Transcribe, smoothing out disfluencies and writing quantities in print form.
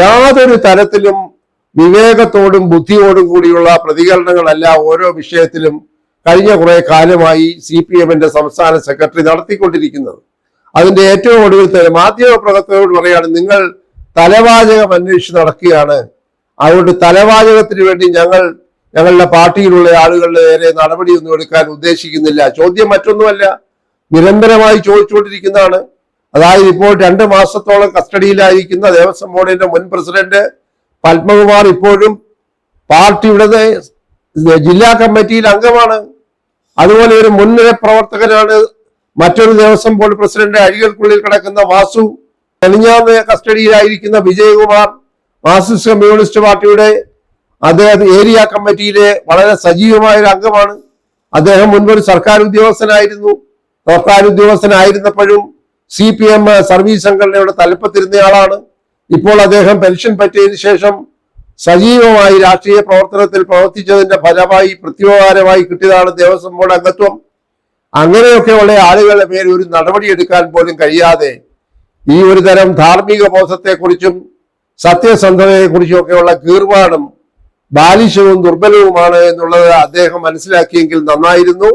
യാതൊരു തരത്തിലും വിവേകത്തോടും ബുദ്ധിയോടും കൂടിയുള്ള പ്രതികരണങ്ങളല്ല ഓരോ വിഷയത്തിലും കഴിഞ്ഞ കുറെ കാലമായി CPM-ന്റെ സംസ്ഥാന സെക്രട്ടറി നടത്തിക്കൊണ്ടിരിക്കുന്നത്. അതിന്റെ ഏറ്റവും ഒടുവിൽ തന്നെ മാധ്യമപ്രവർത്തകരോട് പറയാണ്, നിങ്ങൾ തലവാചകം അന്വേഷിച്ച് നടക്കുകയാണ്, അതുകൊണ്ട് തലവാചകത്തിന് വേണ്ടി ഞങ്ങളുടെ പാർട്ടിയിലുള്ള ആളുകളുടെ നേരെ നടപടിയൊന്നും എടുക്കാൻ ഉദ്ദേശിക്കുന്നില്ല. ചോദ്യം മറ്റൊന്നുമല്ല, നിരന്തരമായി ചോദിച്ചുകൊണ്ടിരിക്കുന്നതാണ്. അതായത് ഇപ്പോൾ 2 മാസത്തോളം കസ്റ്റഡിയിലായിരിക്കുന്ന ദേവസ്വം ബോർഡിന്റെ മുൻ പ്രസിഡന്റ് പത്മകുമാർ ഇപ്പോഴും പാർട്ടിയുടെ ജില്ലാ കമ്മിറ്റിയിൽ അംഗമാണ്. അതുപോലെ ഒരു മുൻനിര പ്രവർത്തകനാണ് മറ്റൊരു ദേവസ്വം ബോർഡ് പ്രസിഡന്റ് അഴികൾക്കുള്ളിൽ കിടക്കുന്ന വാസു. തെളിഞ്ഞാന്ന് കസ്റ്റഡിയിലായിരിക്കുന്ന വിജയകുമാർ മാർക്സിസ്റ്റ് കമ്മ്യൂണിസ്റ്റ് പാർട്ടിയുടെ അദ്ദേഹം ഏരിയ കമ്മിറ്റിയിലെ വളരെ സജീവമായ ഒരു അംഗമാണ്. അദ്ദേഹം മുൻപൊരു സർക്കാർ ഉദ്യോഗസ്ഥനായിരുന്നു. സർക്കാർ ഉദ്യോഗസ്ഥനായിരുന്നപ്പോഴും CPM സർവീസ് സംഘടനയുടെ തലപ്പത്തിരുന്നയാളാണ്. ഇപ്പോൾ അദ്ദേഹം പെൻഷൻ പറ്റിയതിനു ശേഷം സജീവമായി രാഷ്ട്രീയ പ്രവർത്തനത്തിൽ പ്രവർത്തിച്ചതിന്റെ ഫലമായി പ്രത്യുപകാരമായി കിട്ടിയതാണ് ദേവസ്വം ബോർഡ് അംഗത്വം. അങ്ങനെയൊക്കെയുള്ള ആളുകളുടെ പേര് ഒരു നടപടി എടുക്കാൻ പോലും കഴിയാതെ ഈ ഒരു തരം ധാർമ്മിക ബോധത്തെക്കുറിച്ചും സത്യസന്ധതയെക്കുറിച്ചും ഒക്കെയുള്ള കീർവാണം ബാലിശവും ദുർബലവുമാണ് എന്നുള്ളത് അദ്ദേഹം മനസ്സിലാക്കിയെങ്കിൽ നന്നായിരുന്നു.